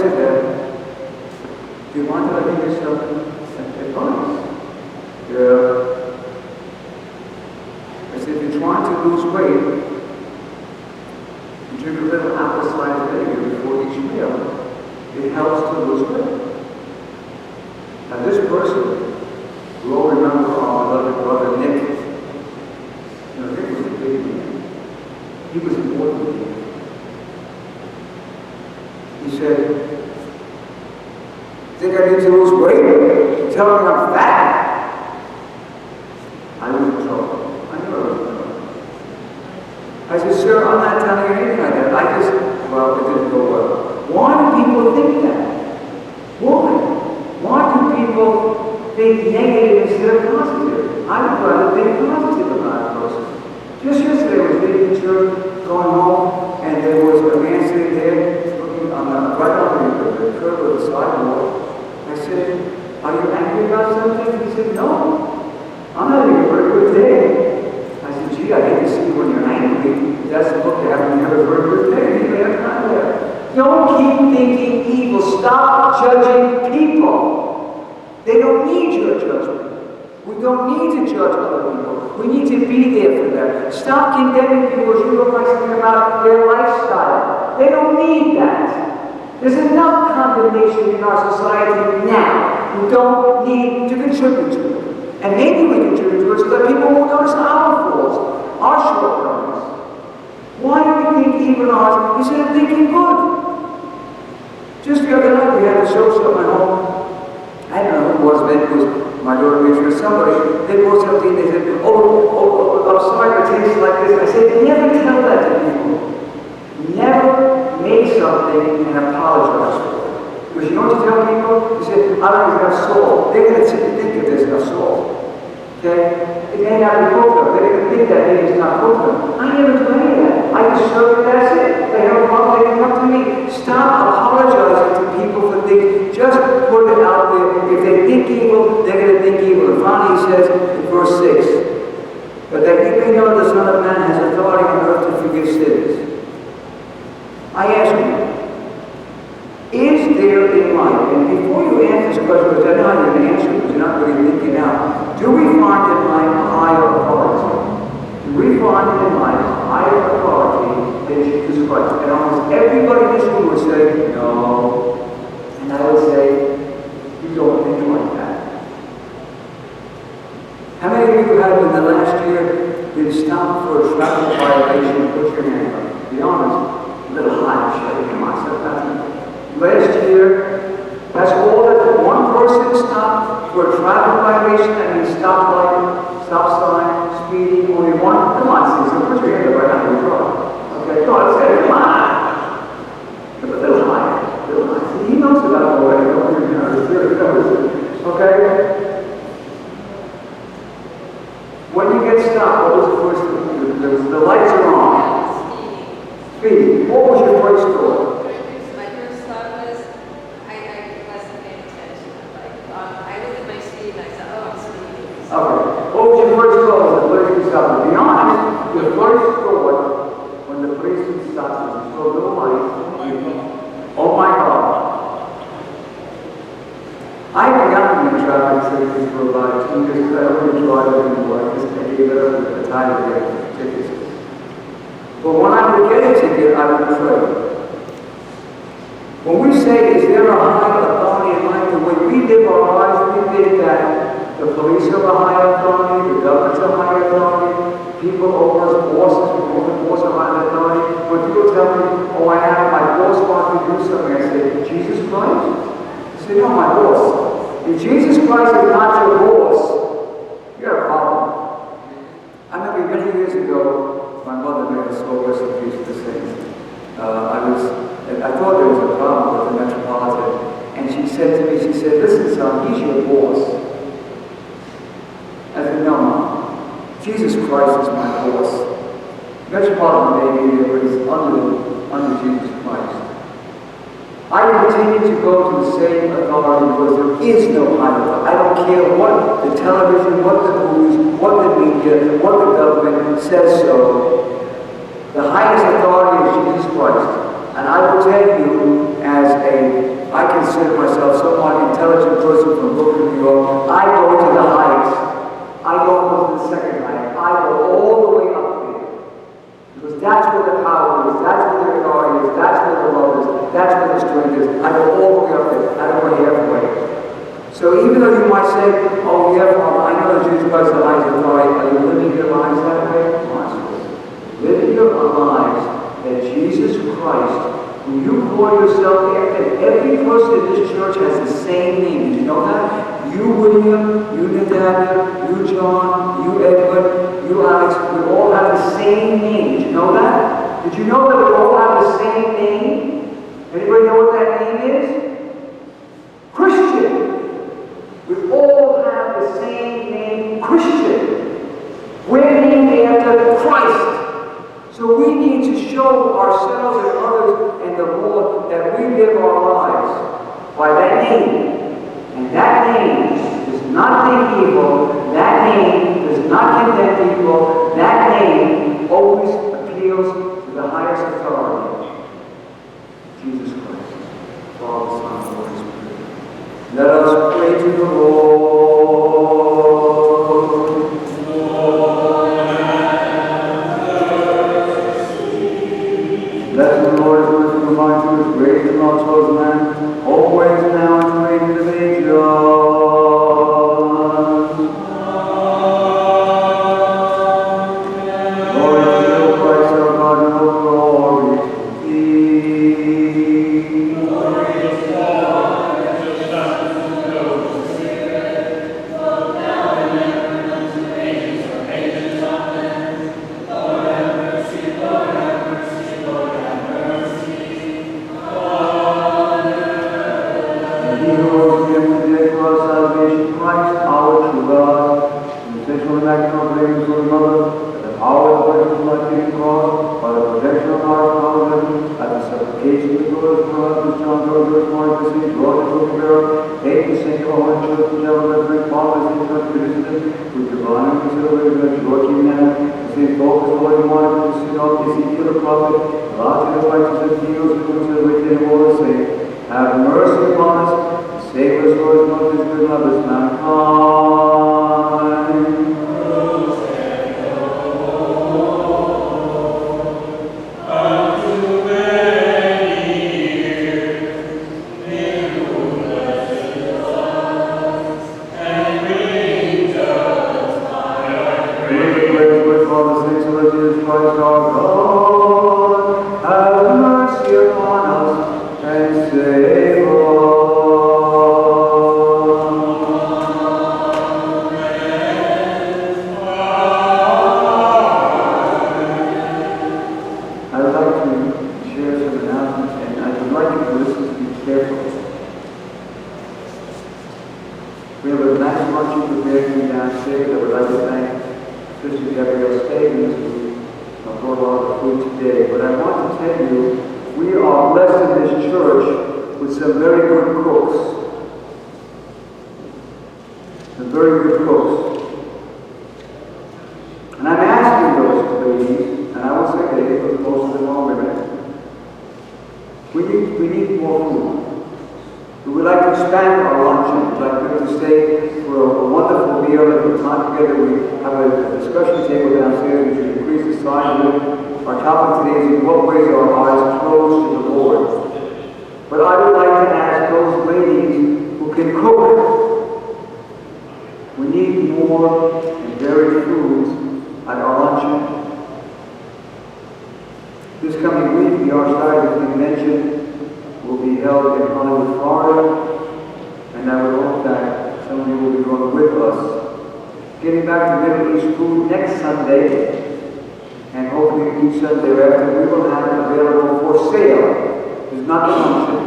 to them, do you mind if I give you some advice? Yeah. I said, if you're trying to lose weight, you drink a little apple cider vinegar before each meal. It helps to lose weight. Now this person, we all remember our beloved brother Nick. You know, Nick was a big man. He was important to me. He said, think I need to lose weight? You're telling me I'm fat? I was in trouble. I knew I was in trouble. I said, sir, I'm not telling you anything like that. Well, it didn't go well. Why do people think that? Why? Why do people think negative instead of positive? I would rather think positive about a person. Just yesterday I was leaving church, going home, and there was a man sitting there, looking on right on the curb of the sidewalk. I said, are you angry about something? He said, no. I'm having a very good day. I said, gee, I hate to see you when you're angry. That's the look you have when you have a very good day. You may have time there. Don't keep thinking evil. Stop judging people. They don't need your judgment. We don't need to judge other people. We need to be there for them. Stop condemning people as you look like something about their lifestyle. They don't need that. There's enough condemnation in our society now who don't need to contribute to it. And maybe we contribute to it so that people won't notice our faults, our shortcomings. Why do we think evil in ours instead of thinking good? Just the other night we had a social at my home. I don't know who it was, maybe it was my daughter Rachel or somebody. They brought something, they said, oh, I'm sorry if it tastes like this. I said, never tell that to people. Never make something and apologize for it. Because you know what you tell people? You say, I don't have enough salt. They're going to think that there's enough salt. Okay? It may not be cooked up. They're going to think that maybe it's not cooked up. I never do any of that. I just serve it, that's it. They have a problem, they can come to me. Stop apologizing to people for things. Just put it out there. If they think evil, they're going to think evil. And finally he says in verse 6, but that you may know the Son of Man has authority on earth to forgive sins. I ask you, is there in life, and before you answer this question, because I know you're going to answer because you're not really thinking out, do we find in life a higher authority? Do we find in life a higher authority than Jesus Christ? And almost everybody in this room would say, no. And I would say, you don't think like that. How many of you have in the last year been stopped for a traffic violation? Put your hand up. Be honest. A little high, shaking myself. Last year, that's all that one person stopped for a traffic violation. That means stop light, stop sign, speeding, only one. Come on, Caesar, put your hand up right now. You're trouble. Okay, go on, say it. Come on. A little higher. See, he knows about it already. Don't you know? Okay? When you get stopped, what was the first thing? The lights are on. Speeding. What was your first thought? My first thought was, I wasn't paying attention. I looked at my speed and I said, oh, I'm speeding. Okay. What was your first thought as the policeman stopped? To be honest, your first thought when the policeman stopped you, you saw a little light. Oh my God. I haven't gotten in traffic tickets for about 2 years because I don't really drive anymore. I just gave it up at the time to get tickets. But when I would get a ticket, I would pray. When we say, is there a higher authority in life? The way we live our lives, we think that the police have a higher authority, the government's a higher authority, people over us, bosses, people over boss have a higher authority. When people tell me, oh, I have my boss wants me to do something, I say, Jesus Christ? I say, no, my boss. If Jesus Christ is not your boss, you have a problem. I remember many years ago, my mother made a slow recipe for the saints. I thought there was a problem with the Metropolitan. And she said to me, listen, son, he's your boss. I said, no, Mom. Jesus Christ is my boss. Metropolitan may be there, but it's under Jesus Christ. I continue to go to the same authority because there is no higher authority. I don't care what the television, what the movies, what the media, what the government says so. The highest authority is Jesus Christ. And I will tell you, as a That's where the power is. That's where the authority is. That's where the love is. That's where the strength is. I go all the way up there. I don't go halfway. So even though you might say, oh yeah, Father, I know that Jesus Christ is the highest authority, are you living your lives that way? Living your lives that Jesus Christ, who you call yourself after, every person in this church has the same name. Did you know that? You William, you Nathaniel, you John, you Edward, you Alex, we all have the same name. Did you know that? Did you know that we all have the same name? Anybody know what that name is? Christian. We all have the same name, Christian. We're named after Christ. So we need to show ourselves and others and the Lord that we live our lives by that name. And that name does not think evil. That name does not condemn people. That name always appeals to the highest authority. Jesus Christ, Father, Son, and Holy Spirit. Let us pray to the Lord. Let the Lord's wisdom remind to his grace and love towards man, always now and to the ages. Glory to Christ our God, and all glory to thee. Glory to God, and to the Son, and to the Holy Spirit, both now and ever, and unto ages of ages. Amen. Lord have mercy, Lord have mercy, Lord have mercy. He who was given today for our salvation, Christ, our true God, in the essential and maximum grace of the Mother, and the power of the presence of life in cross, by the protection of our power, at the supplication of the Lord, for us, as John George was born to see, Lord, and will be buried, take the Saint Holy Church, the devil, the great fathers, and such Christians, with divine and consideration of Georgie now, the Saint Focus, Lord, and wanted to see all Ezekiel the prophet, Elijah the righteous, and heals, and consider him all the same. Have mercy upon us, save us, Lord, as much as good lovers mankind. Christ our God, have mercy upon us and save us. I'd like to share some announcements, and I would like you to listen to me carefully. We have a nice luncheon prepared for you downstairs. I would like to thank Sister Gabrielle Stevens, who brought a lot of food today. But I want to tell you, we are blessed in this church with some very good cooks. Some very good cooks. And I'm asking those ladies, and I won't say ladies, because most of them are women, we need more food. We would like to expand our luncheon. We'd like people to stay for a wonderful meal and for time together. We have a discussion table downstairs. We should increase the size of it. Our topic today is in what ways are our eyes closed to the Lord. But I would like to ask those ladies who can cook. We need more and varied foods at our luncheon. This coming week, the Archdiocese Convention will be held in Hollywood, Florida, and I would hope that some of you will be going with us. Getting back to Middle East food next Sunday, and hopefully each Sunday thereafter, we will have it available for sale. It's not the luncheon.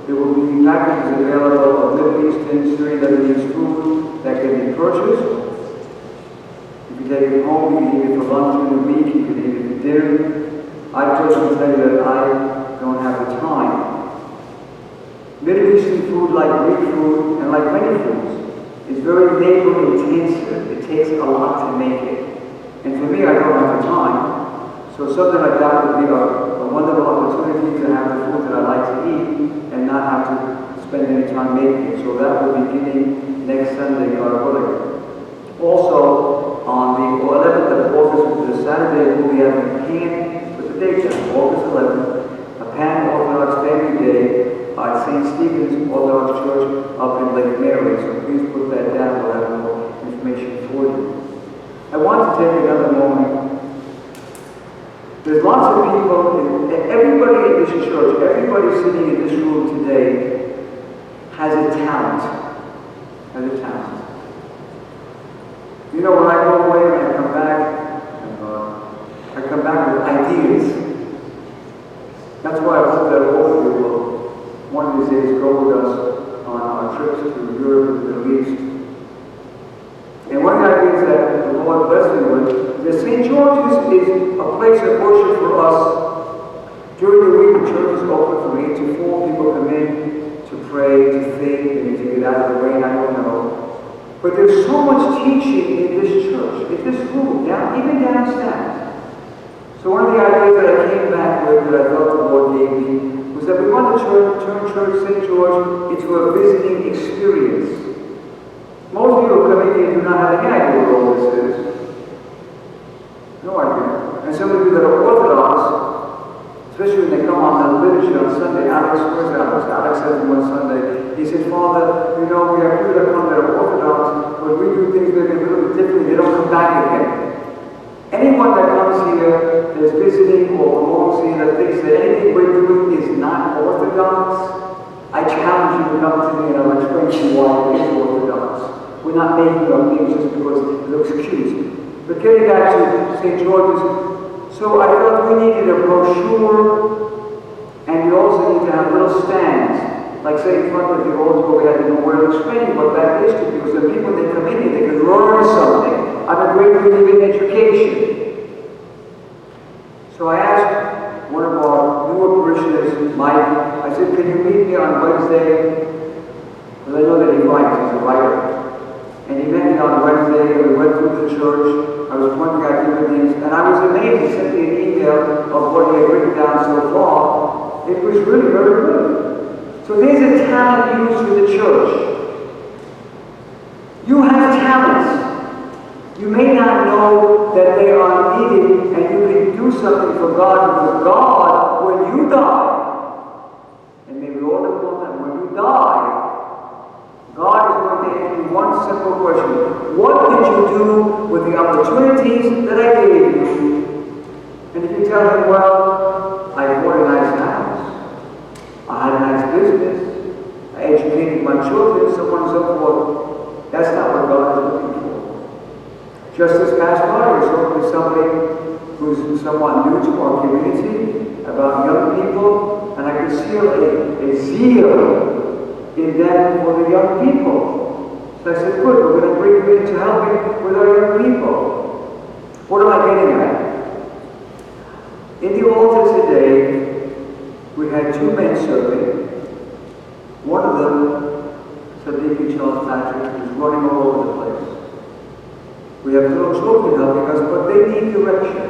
There will be packages available of Middle Eastern, Syrian, Lebanese food that can be purchased. You can take it home, you can eat it for lunch in the week, you can eat it for dinner. I personally tell you that I don't have the time. Middle Eastern food, like Greek food and like many foods, is very labor intensive. It takes a lot to make it. And for me, I don't have the time. So something like that would be a wonderful opportunity to have the food that I like to eat and not have to spend any time making it. So that will be beginning next Sunday, God willing. Also, on the 11th of August, which is a Saturday, we'll be having a camp for St. Stephen's Orthodox Church up in Lake Mary, so please put that down. We'll have more information for you. I want to take another moment. There's lots of people, everybody in this church, everybody sitting in this room today has a talent. Has a talent. You know, when I go away and I come back with ideas. That's why I hope that all of you will, one of these days, go with us on our trips to Europe and the Middle East. And one of the ideas that the Lord blessed me with is that St. George's is a place of worship for us. During the week, the church is open from 8 to 4. People come in to pray, to think, maybe to get out of the rain, I don't know. But there's so much teaching in this church, in this room, even downstairs. So one of the ideas that I came back with, that I felt the Lord gave me, was that we want to turn Church St. George into a visiting experience. Most people come in here and do not have any idea what all this is. No idea. And some of you that are Orthodox, especially when they come on the liturgy on Sunday, Alex said to me one Sunday, he said, Father, you know, we have people that come that are Orthodox, but we do things maybe a little bit differently, they don't come back again. Anyone that comes here that's visiting or belongs here that thinks that anything we're doing is not Orthodox, I challenge you to come to me and I'll explain to you why it is Orthodox. We're not making up things just because it looks cute. But getting back to St. George's, so I felt we needed a brochure, and we also need to have little stands, like say in front of the altar where we had to know where to explain what that is to people. So people, they come in here, they can learn something. I'm a great believer in education. So I asked one of our newer parishioners, Mike, I said, can you meet me on Wednesday? Because I know that he writes, he's a writer. And he met me on Wednesday, and we went through the church. I was pointing out different things, and I was amazed. He sent me an email of what he had written down so far. It was really very good. So there's a talent used for the church. You have talents. You may not know that they are needed, and you can do something for God, because God, when you die, and maybe all the time, when you die, God is going to ask you one simple question. What did you do with the opportunities that I gave you? And if you tell him, well, I bought a nice house, I had a nice business, I educated my children, so on and so forth, that's not what God is looking for. Just this past Friday, I was talking to somebody who's somewhat new to our community about young people, and I could see a zeal in them for the young people. So I said, good, we're going to bring you in to helping with our young people. What am I getting at? In the altar today, we had two men serving. One of them, Deacon Charles Patrick, was running all over the place. We have little children helping us, but they need direction.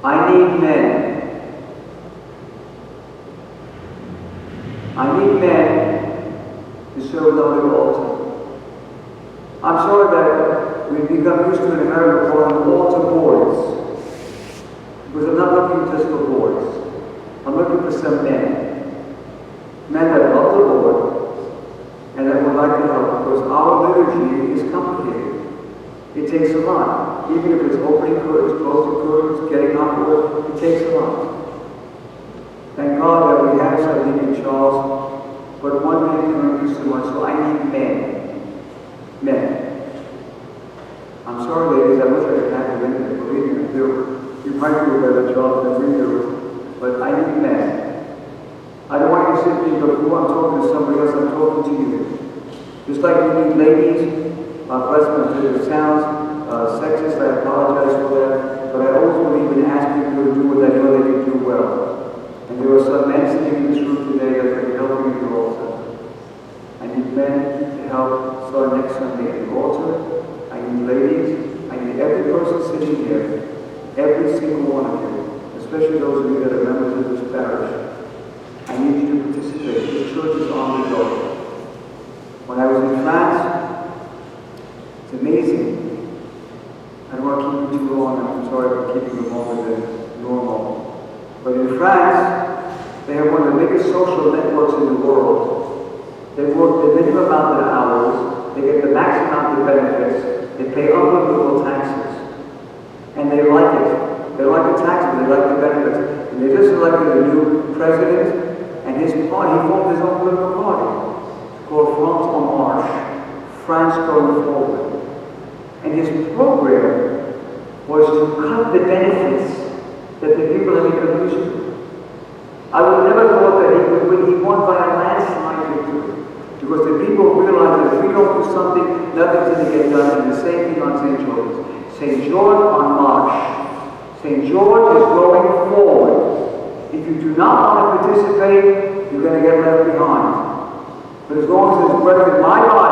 I need men. I need men to serve on the altar. I'm sorry that we've become used to in America calling altar boys. Because I'm not looking just for boys. I'm looking for some men. Men that love the Lord and that would like to help, because our liturgy is complicated. It takes a lot. Even if it's opening curtains, closing curtains, getting on board, it takes a lot. Thank God that we have some Deacon Charles, but one man can do so much, so I need men. Men. I'm sorry, ladies, I wish I could have you in there. Believe me, I do. You might do a better job than we do, but I need men. I don't want you to sit there before I'm talking to somebody else, I'm talking to you. Just like you need ladies, bless my if it sounds sexist, I apologize for that, but I always believe in asking people to do what I know they can do well. And there are some men sitting in this room today that can help me in the altar. I need men to help start next Sunday at the altar. I need ladies. I need every person sitting here, every single one of you, especially those of you that are members of this parish. I need you to participate. This church is on the go. When I was in France, it's amazing. I don't want to keep you too long. I'm sorry for keeping you longer than normal. But in France, They have one of the biggest social networks in the world. They work the minimum amount of hours. They get the maximum amount of benefits. They pay unbelievable taxes. And they like it. They like the taxes. They like the benefits. And they just elected a new president. And his party, he formed his own political party called France en Marche, France Going Forward. And his program was to cut the benefits that the people in Italy used to. I would never thought that he would win. He won by a landslide victory. Because the people realized that if we don't do something, nothing's going to get done. And the same thing on St. George. St. George on March. St. George is going forward. If you do not want to participate, you're going to get left behind. But as long as there's breath in my body,